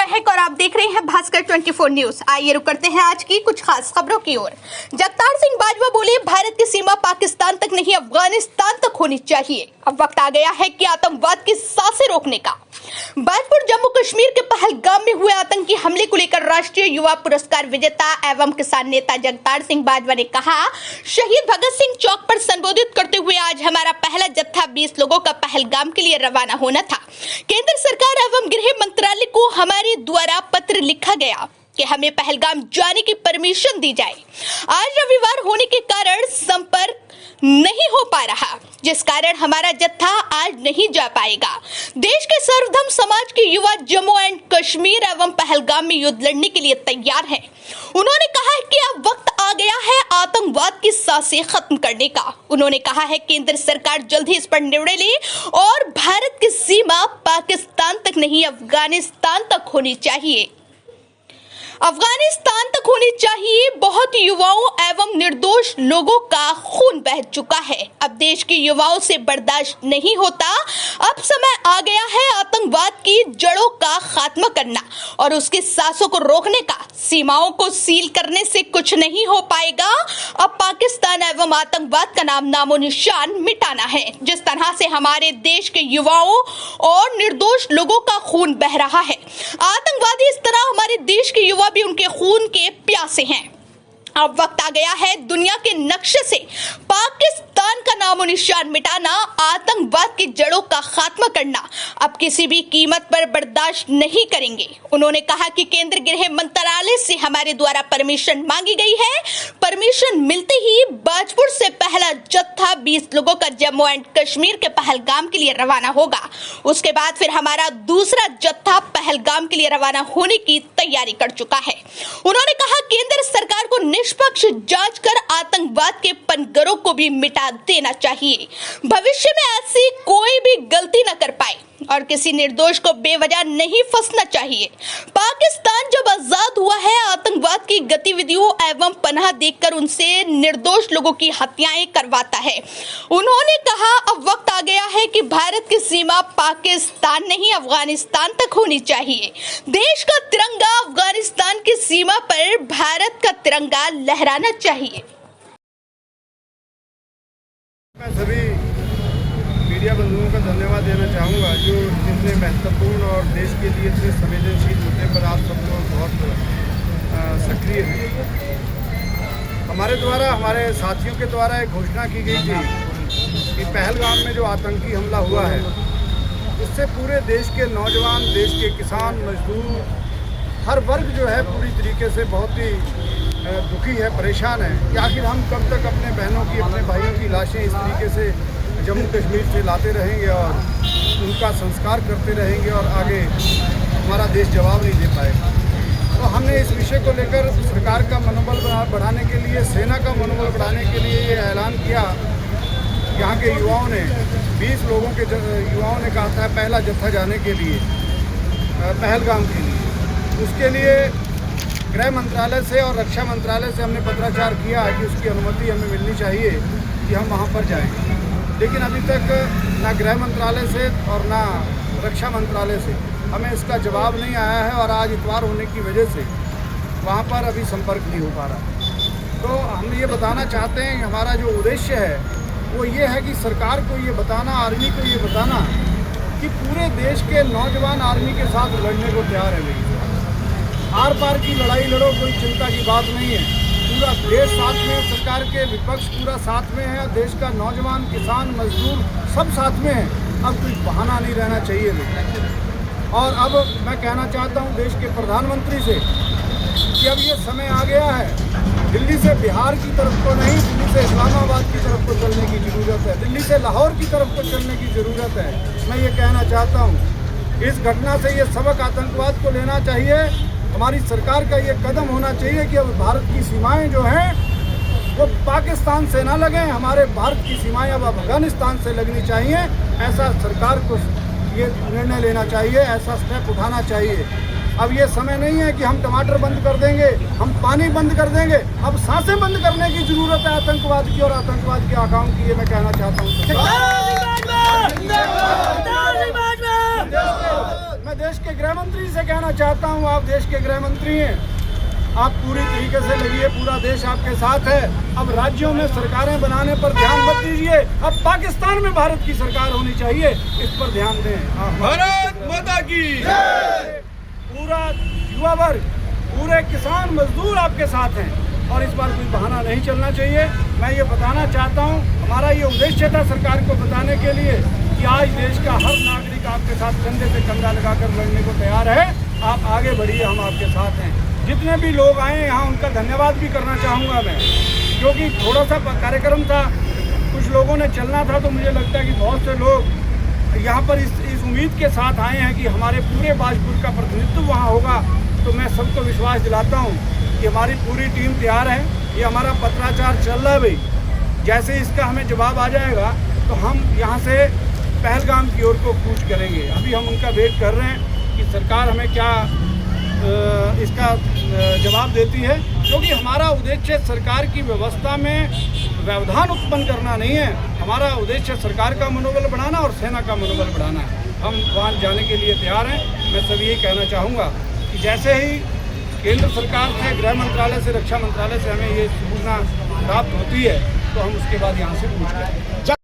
महक और आप देख रहे हैं भास्कर 24 न्यूज। आइए रुक करते हैं आज की कुछ खास खबरों की ओर। जगतार सिंह बाजवा बोले, भारत की सीमा पाकिस्तान तक नहीं अफगानिस्तान तक होनी चाहिए। अब वक्त आ गया है कि आतंकवाद की सांसें रोकने का। बाजपुर जम्मू कश्मीर के पहलगाम में हुए आतंकी हमले को लेकर राष्ट्रीय युवा पुरस्कार विजेता एवं किसान नेता जगतार सिंह बाजवा ने कहा, शहीद भगत सिंह चौक पर संबोधित करते हुए आज हमारा पहला जत्था 20 लोगों का पहलगाम के लिए रवाना होना था। केंद्र सरकार एवं गृह मंत्रालय को हमारे द्वारा पत्र लिखा गया कि हमें पहलगाम जाने की परमिशन दी जाए। आज रविवार होने के कारण संपर्क नहीं हो पा रहा, जिस कारण हमारा जत्था आज नहीं जा पाएगा। देश के सर्वधर्म समाज के युवा जम्मू एंड कश्मीर एवं पहलगाम में युद्ध लड़ने के लिए तैयार हैं। उन्होंने कहा कि अब वक्त आ गया है आतंकवाद की सांसें खत्म करने का। उन्होंने कहा है केंद्र सरकार जल्द ही इस पर निर्णय ले और भारत की सीमा पाकिस्तान तक नहीं अफगानिस्तान तक होनी चाहिए। अफगानिस्तान तक होनी चाहिए। बहुत युवाओं एवं निर्दोष लोगों का खून बह चुका है। अब देश के युवाओं से बर्दाश्त नहीं होता। अब समय आ गया है आतंकवाद की जड़ों का खात्मा करना और उसकी सांसों को रोकने का। सीमाओं को सील करने से कुछ नहीं हो पाएगा। अब पाकिस्तान एवं आतंकवाद का नामो निशान मिटाना है। जिस तरह से हमारे देश के युवाओं और निर्दोष लोगों का खून बह रहा है, आतंकवादी इस तरह हमारे देश के युवा भी उनके खून के प्यासे हैं। अब वक्त आ गया है दुनिया के नक्शे से पाकिस्तान का नामो निशान मिटाना, आतंकवाद की जड़ों का खात्मा करना। अब किसी भी कीमत पर बर्दाश्त नहीं करेंगे। उन्होंने कहा कि केंद्र गृह मंत्रालय से हमारे द्वारा परमिशन मांगी गई है। परमिशन मिलते ही बाजपुर से पहला जत्था 20 लोगों का जम्मू एंड कश्मीर के पहलगाम के लिए रवाना होगा। उसके बाद फिर हमारा दूसरा जत्था पहलगाम के लिए रवाना होने की तैयारी कर चुका है। उन्होंने कहा केंद्र सरकार को निष्पक्ष जांच कर आतंकवाद के पनगरों को भी मिटा देना चाहिए। भविष्य में ऐसी कोई भी गलती न कर पाए और किसी निर्दोष को बेवजह नहीं फंसना चाहिए। पाकिस्तान जब आजाद हुआ है, आतंकवाद की गतिविधियों एवं पनाह देकर उनसे निर्दोष लोगों की हत्याएं करवाता है। उन्होंने कहा अब वक्त आ गया है कि भारत की सीमा पाकिस्तान नहीं अफगानिस्तान तक होनी चाहिए। देश का तिरंगा अफगानिस्तान की सीमा पर भारत का तिरंगा लहराना चाहिए। मैं सभी मीडिया बंधुओं का धन्यवाद देना चाहूँगा जो इतने महत्वपूर्ण और देश के लिए इतने संवेदनशील मुद्दे पर आप सब लोग बहुत सक्रिय हैं। हमारे द्वारा, हमारे साथियों के द्वारा एक घोषणा की गई थी कि पहलगाम में जो आतंकी हमला हुआ है उससे पूरे देश के नौजवान, देश के किसान, मजदूर, हर वर्ग जो है पूरी तरीके से बहुत ही दुखी है, परेशान है कि आखिर हम कब तक अपने बहनों की, अपने भाइयों की लाशें इस तरीके से जम्मू कश्मीर से लाते रहेंगे और उनका संस्कार करते रहेंगे और आगे हमारा देश जवाब नहीं दे पाएगा। तो हमने इस विषय को लेकर सरकार का मनोबल बढ़ाने के लिए, सेना का मनोबल बढ़ाने के लिए ये ऐलान किया। यहाँ के युवाओं ने, 20 लोगों के युवाओं ने कहा था पहला जत्था जाने के लिए पहलगाम के लिए। उसके लिए गृह मंत्रालय से और रक्षा मंत्रालय से हमने पत्राचार किया है कि उसकी अनुमति हमें मिलनी चाहिए कि हम वहाँ पर जाएं। लेकिन अभी तक ना गृह मंत्रालय से और ना रक्षा मंत्रालय से हमें इसका जवाब नहीं आया है और आज इतवार होने की वजह से वहाँ पर अभी संपर्क नहीं हो पा रहा। तो हम ये बताना चाहते हैं कि हमारा जो उद्देश्य है वो ये है कि सरकार को ये बताना, आर्मी को ये बताना कि पूरे देश के नौजवान आर्मी के साथ लड़ने को तैयार है। भाई आर पार की लड़ाई लड़ो, कोई चिंता की बात नहीं है। पूरा देश साथ में, सरकार के विपक्ष पूरा साथ में है, देश का नौजवान, किसान, मजदूर सब साथ में है। अब कोई बहाना नहीं रहना चाहिए। और अब मैं कहना चाहता हूं देश के प्रधानमंत्री से कि अब ये समय आ गया है, दिल्ली से बिहार की तरफ को नहीं, दिल्ली से इस्लामाबाद की तरफ को चलने की ज़रूरत है, दिल्ली से लाहौर की तरफ को चलने की ज़रूरत है। मैं ये कहना चाहता हूँ इस घटना से ये सबक आतंकवाद को लेना चाहिए। हमारी सरकार का ये कदम होना चाहिए कि अब भारत की सीमाएं जो हैं वो पाकिस्तान से ना लगें, हमारे भारत की सीमाएं अब अफगानिस्तान से लगनी चाहिए। ऐसा सरकार को ये निर्णय लेना चाहिए, ऐसा स्टेप उठाना चाहिए। अब ये समय नहीं है कि हम टमाटर बंद कर देंगे, हम पानी बंद कर देंगे। अब सांसें बंद करने की ज़रूरत है आतंकवाद की और आतंकवाद के आकाओं की। ये मैं कहना चाहता हूँ। मैं देश के गृह मंत्री से कहना चाहता हूँ, आप देश के गृह मंत्री हैं, आप पूरी तरीके से लगिए, पूरा देश आपके साथ है। अब राज्यों में सरकारें बनाने पर ध्यान मत दीजिए, अब पाकिस्तान में भारत की सरकार होनी चाहिए, इस पर ध्यान दें। भारत माता की पूरा युवा वर्ग, पूरे किसान मजदूर आपके साथ हैं और इस बार कोई बहाना नहीं चलना चाहिए। मैं ये बताना चाहता हूँ, हमारा ये उद्देश्य था सरकार को बताने के लिए कि आज देश का हर नागरिक आपके साथ कंधे से कंधा लगाकर लड़ने को तैयार है। आप आगे बढ़िए, हम आपके साथ हैं। जितने भी लोग आए यहाँ उनका धन्यवाद भी करना चाहूँगा मैं, क्योंकि थोड़ा सा कार्यक्रम था, कुछ लोगों ने चलना था, तो मुझे लगता है कि बहुत से लोग यहाँ पर इस उम्मीद के साथ आए हैं कि हमारे पूरे बाजपुर का प्रतिनिधित्व वहाँ होगा। तो मैं सबको विश्वास दिलाता हूँ कि हमारी पूरी टीम तैयार है। ये हमारा पत्राचार चल रहा है भाई, जैसे इसका हमें जवाब आ जाएगा तो हम यहाँ से पहलगाम की ओर को कूच करेंगे। अभी हम उनका वेट कर रहे हैं कि सरकार हमें क्या इसका जवाब देती है, क्योंकि हमारा उद्देश्य सरकार की व्यवस्था में व्यवधान उत्पन्न करना नहीं है। हमारा उद्देश्य सरकार का मनोबल बढ़ाना और सेना का मनोबल बढ़ाना है। हम वहाँ जाने के लिए तैयार हैं। मैं सभी ये कहना चाहूँगा कि जैसे ही केंद्र सरकार से, गृह मंत्रालय से, रक्षा मंत्रालय से हमें ये सूचना प्राप्त होती है तो हम उसके बाद यहाँ से कूच करेंगे।